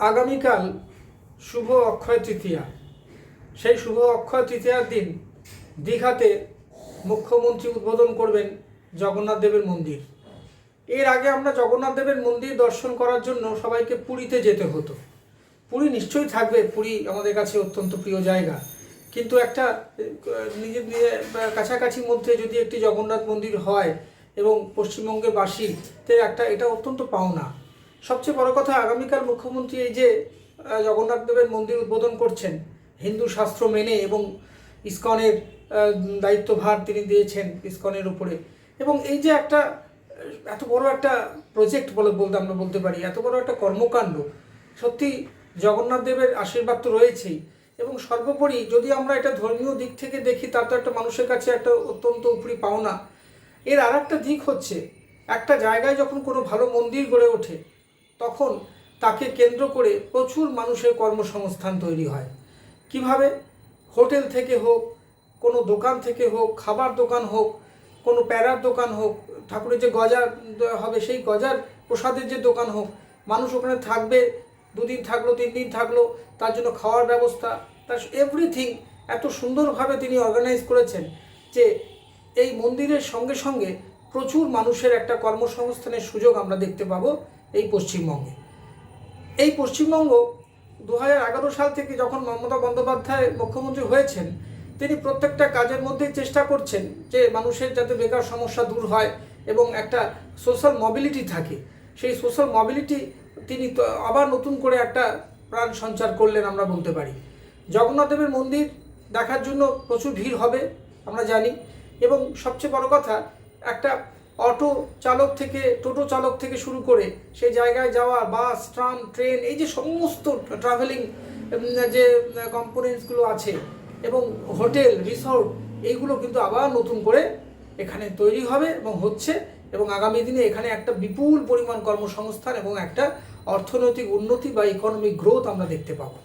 আগামীকাল শুভ অক্ষয় তৃতীয়া। সেই শুভ অক্ষয় তৃতীয়ার দিন দীঘাতে মুখ্যমন্ত্রী উদ্বোধন করবেন জগন্নাথ দেবের মন্দির। এর আগে আমরা জগন্নাথ দেবের মন্দির দর্শন করার জন্য সবাইকে পুরীতে যেতে হতো। পুরী নিশ্চয়ই থাকবে, পুরী আমাদের কাছে অত্যন্ত প্রিয় জায়গা, কিন্তু একটা নিজের কাছাকাছির মধ্যে যদি একটি জগন্নাথ মন্দির হয় এবং পশ্চিমবঙ্গের বাসীতে এটা অত্যন্ত পাওনা। সবচেয়ে বড় কথা, আগামীকাল মুখ্যমন্ত্রী এই যে জগন্নাথ দেবের মন্দির উদ্বোধন করছেন হিন্দু শাস্ত্র মেনে, এবং ইসকনের দায়িত্বভার তিনি দিয়েছেন ইসকনের উপরে, এবং এই যে এত বড় একটা প্রজেক্ট আমরা বলতে পারি, এত বড় একটা কর্মকাণ্ড, সত্যি জগন্নাথ দেবের আশীর্বাদ তো রয়েছেই। এবং সর্বোপরি যদি আমরা এটা ধর্মীয় দিক থেকে দেখি, তার তো একটা মানুষের কাছে একটা অত্যন্ত উপরি পাওনা। এর আর একটা দিক হচ্ছে, একটা জায়গায় যখন কোনো ভালো মন্দির গড়ে ওঠে, তখন তাকে কেন্দ্র করে প্রচুর মানুষের কর্মসংস্থান তৈরি হয়। কিভাবে? হোটেল থেকে হোক, কোনো দোকান থেকে হোক, খাবার দোকান হোক, কোনো প্যারার দোকান হোক, ঠাকুরের যে গজা হবে সেই গজার প্রসাদের যে দোকান হোক, মানুষ ওখানে থাকবে, 2 দিন থাকলো, 3 দিন থাকলো, তার জন্য খাওয়ার ব্যবস্থা, তার এভরিথিং এত সুন্দরভাবে তিনি অর্গানাইজ করেছেন যে এই মন্দিরের সঙ্গে সঙ্গে প্রচুর মানুষের একটা কর্মসংস্থানের সুযোগ আমরা দেখতে পাবো এই পশ্চিমবঙ্গে। এই পশ্চিমবঙ্গ 2011 সাল থেকে যখন মমতা বন্দ্যোপাধ্যায় মুখ্যমন্ত্রী হয়েছেন, তিনি প্রত্যেকটা কাজের মধ্যেই চেষ্টা করছেন যে মানুষের যাতে বেকার সমস্যা দূর হয় এবং একটা সোশ্যাল মোবিলিটি থাকে। সেই সোশ্যাল মোবিলিটি তিনি আবার নতুন করে একটা প্রাণ সঞ্চার করলেন আমরা বলতে পারি। জগন্নাথ দেবের মন্দির দেখার জন্য প্রচুর ভিড় হবে আমরা জানি, এবং সবচেয়ে বড় কথা, একটা অটো চালক থেকে, টোটো চালক থেকে শুরু করে সেই জায়গায় যাওয়া, বাস, ট্রাম, ট্রেন, এই যে সমস্ত ট্রাভেলিং যে কম্পোনেন্টসগুলো আছে, এবং হোটেল, রিসোর্ট, এইগুলো কিন্তু আবার নতুন করে এখানে তৈরি হবে এবং হচ্ছে, এবং আগামী দিনে এখানে একটা বিপুল পরিমাণ কর্মসংস্থান এবং একটা অর্থনৈতিক উন্নতি বা ইকোনমিক গ্রোথ আমরা দেখতে পাবো।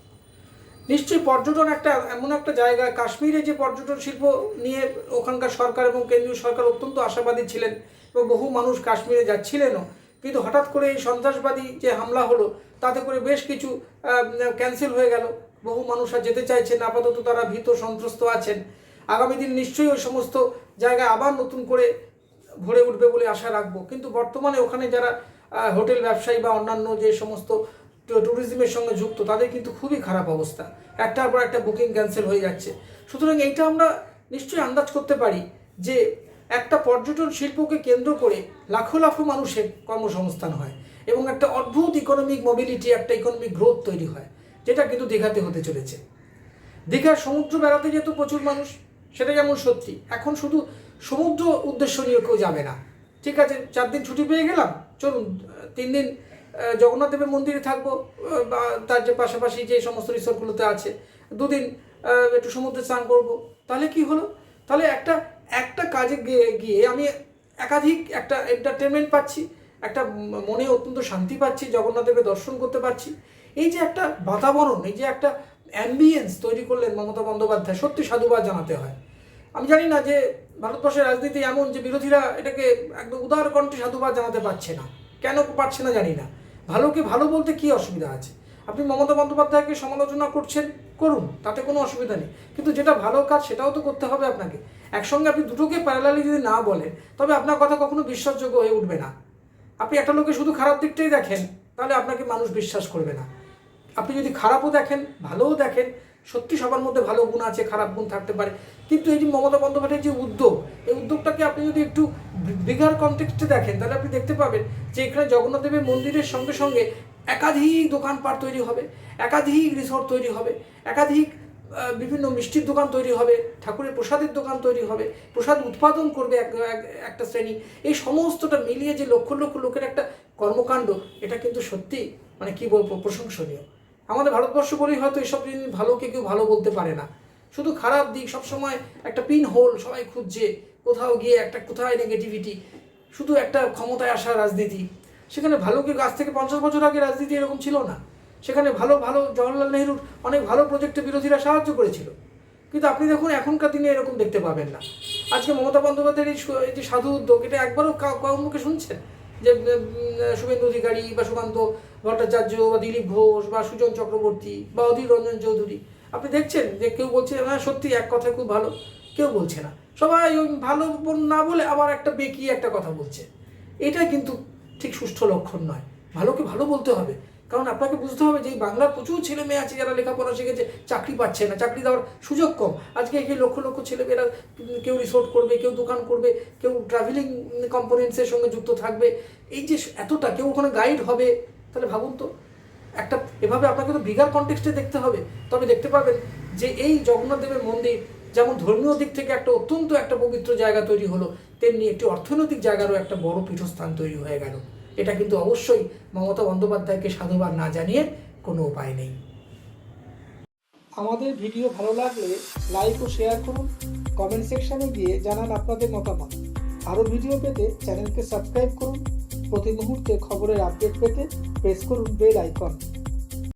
নিশ্চয়ই পর্যটন এমন একটা জায়গা, কাশ্মীরে যে পর্যটন শিল্প নিয়ে ওখানকার সরকার এবং কেন্দ্রীয় সরকার অত্যন্ত আশাবাদী ছিলেন এবং বহু মানুষ কাশ্মীরে যাচ্ছিলেনও, কিন্তু হঠাৎ করে এই সন্ত্রাসবাদী যে হামলা হলো, তাতে করে বেশ কিছু ক্যান্সেল হয়ে গেল। বহু মানুষ আর যেতে চাইছেন, আপাতত তারা ভীত সন্ত্রস্ত আছেন। আগামী দিন নিশ্চয়ই ওই সমস্ত জায়গায় আবার নতুন করে ভরে উঠবে বলে আশা রাখবো। কিন্তু বর্তমানে ওখানে যারা হোটেল ব্যবসায়ী বা অন্যান্য যে সমস্ত ট্যুরিজমের সঙ্গে যুক্ত, তাদের কিন্তু খুবই খারাপ অবস্থা, একটার পর একটা বুকিং ক্যান্সেল হয়ে যাচ্ছে। সুতরাং এইটা আমরা নিশ্চয়ই আন্দাজ করতে পারি যে একটা পর্যটন শিল্পকে কেন্দ্র করে লাখো লাখো মানুষের কর্মসংস্থান হয় এবং একটা অদ্ভুত ইকোনমিক মোবিলিটি, একটা ইকোনমিক গ্রোথ তৈরি হয়, যেটা কিন্তু দীঘাতে হতে চলেছে। দীঘার সমুদ্র বেড়াতে যেত প্রচুর মানুষ, সেটা যেমন সত্যি। এখন শুধু সমুদ্র উদ্দেশ্য নিয়ে কেউ যাবে না। ঠিক আছে, 4 দিন ছুটি পেয়ে গেলাম, চলুন 3 দিন জগন্নাথ দেবের মন্দিরে থাকবো, বা তার যে পাশাপাশি যে সমস্ত রিসোর্টগুলোতে আছে 2 দিন একটু সমুদ্রে স্নান করবো। তাহলে কি হলো? তাহলে একটা কাজে গিয়ে আমি একাধিক একটা এন্টারটেনমেন্ট পাচ্ছি, একটা মনে অত্যন্ত শান্তি পাচ্ছি, জগন্নাথ দেবের দর্শন করতে পারছি। এই যে একটা বাতাবরণ, এই যে একটা অ্যাম্বিয়েন্স তৈরি করলেন মমতা বন্দ্যোপাধ্যায়, সত্যি সাধুবাদ জানাতে হয়। আমি জানি না যে ভারতবর্ষের রাজনীতি এমন যে বিরোধীরা এটাকে একদম উদার কণ্ঠে সাধুবাদ জানাতে পারছে না। কেন পারছে না জানি না। ভালোকে ভালো বলতে কী অসুবিধা আছে? আপনি মমতা বন্দ্যোপাধ্যায়কে সমালোচনা করছেন, করুন, তাতে কোনো অসুবিধা নেই, কিন্তু যেটা ভালো কাজ সেটাও তো করতে হবে আপনাকে। একসঙ্গে আপনি দুটোকে প্যারালালি যদি না বলেন, তবে আপনার কথা কখনো বিশ্বাসযোগ্য হয়ে উঠবে না। আপনি একটা লোকে শুধু খারাপ দিকটাই দেখেন, তাহলে আপনাকে মানুষ বিশ্বাস করবে না। আপনি যদি খারাপও দেখেন, ভালোও দেখেন, সত্যি সবার মধ্যে ভালো গুণ আছে, খারাপ গুণ থাকতে পারে, কিন্তু এই যে মমতা বন্দ্যোপাধ্যায়ের যে উদ্যোগ, এই উদ্যোগটাকে আপনি যদি একটু বিগার কনটেক্সটে দেখেন, তাহলে আপনি দেখতে পাবেন যে এখানে জগন্নাথ দেবের মন্দিরের সঙ্গে সঙ্গে একাধিক দোকানপাট তৈরি হবে, একাধিক রিসোর্ট তৈরি হবে, একাধিক বিভিন্ন মিষ্টির দোকান তৈরি হবে, ঠাকুরের প্রসাদের দোকান তৈরি হবে, প্রসাদ উৎপাদন করবে একটা শ্রেণী। এই সমস্তটা মিলিয়ে যে লক্ষ লক্ষ লোকের একটা কর্মকাণ্ড, এটা কিন্তু সত্যি মানে কি বলবো, প্রশংসনীয়। আমাদের ভারতবর্ষ বলেই হয়তো এসব জিনিস ভালোকে কেউ ভালো বলতে পারে না, শুধু খারাপ দিক সবসময় একটা পিন হোল সবাই খুঁজছে, কোথাও গিয়ে কোথায় নেগেটিভিটি, শুধু একটা ক্ষমতায় আসা রাজনীতি। সেখানে ভালোকে আজ থেকে 50 বছর আগে রাজনীতি এরকম ছিল না। সেখানে ভালো জওহরলাল নেহরুর অনেক ভালো প্রজেক্টে বিরোধীরা সাহায্য করেছিল, কিন্তু আপনি দেখুন এখনকার দিনে এরকম দেখতে পাবেন না। আজকে মমতা বন্দ্যোপাধ্যায়ের এই যে সাধু উদ্যোগ, এটা একবারও কারোর মুখে শুনছেন? যে শুভেন্দু অধিকারী বা সুকান্ত ভট্টাচার্য বা দিলীপ ঘোষ বা সুজন চক্রবর্তী বা অধীর রঞ্জন চৌধুরী, আপনি দেখছেন যে কেউ বলছে হ্যাঁ সত্যি এক কথায় খুব ভালো, কেউ বলছে না, সবাই ওই ভালো না বলে আবার একটা বেঁকিয়ে একটা কথা বলছে। এটা কিন্তু ঠিক সুষ্ঠু লক্ষণ নয়। ভালোকে ভালো বলতে হবে, কারণ আপনাকে বুঝতে হবে যে এই বাংলার প্রচুর ছেলে মেয়ে আছে যারা লেখাপড়া শিখেছে, চাকরি পাচ্ছে না, চাকরি দেওয়ার সুযোগ কম। আজকে এই লক্ষ লক্ষ ছেলেমেয়েরা কেউ রিসোর্ট করবে, কেউ দোকান করবে, কেউ ট্রাভেলিং কম্পোনেন্টসের সঙ্গে যুক্ত থাকবে, এই যে এতটা, কেউ ওখানে গাইড হবে। তাহলে ভাবুন তো, একটা এভাবে আপনাকে তো বিগার কনটেক্সটে দেখতে হবে, তবে দেখতে পাবেন যে এই জগন্নাথ দেবের মন্দির যেমন ধর্মীয় দিক থেকে একটা অত্যন্ত একটা পবিত্র জায়গা তৈরি হলো, তেমনি একটি অর্থনৈতিক জায়গারও একটা বড় পীঠস্থান তৈরি হয়ে গেল। এটা কিন্তু অবশ্যই মমতা বন্দ্যোপাধ্যায়কে সাধুবাদ না জানিয়ে কোনো উপায় নেই। আমাদের ভিডিও ভালো লাগলে লাইক ও শেয়ার করুন, কমেন্ট সেকশনে গিয়ে জানান আপনাদের মতামত। আরও ভিডিও পেতে চ্যানেলকে সাবস্ক্রাইব করুন। প্রতি মুহূর্তে খবরের আপডেট পেতে প্রেস করুন বেল আইকন।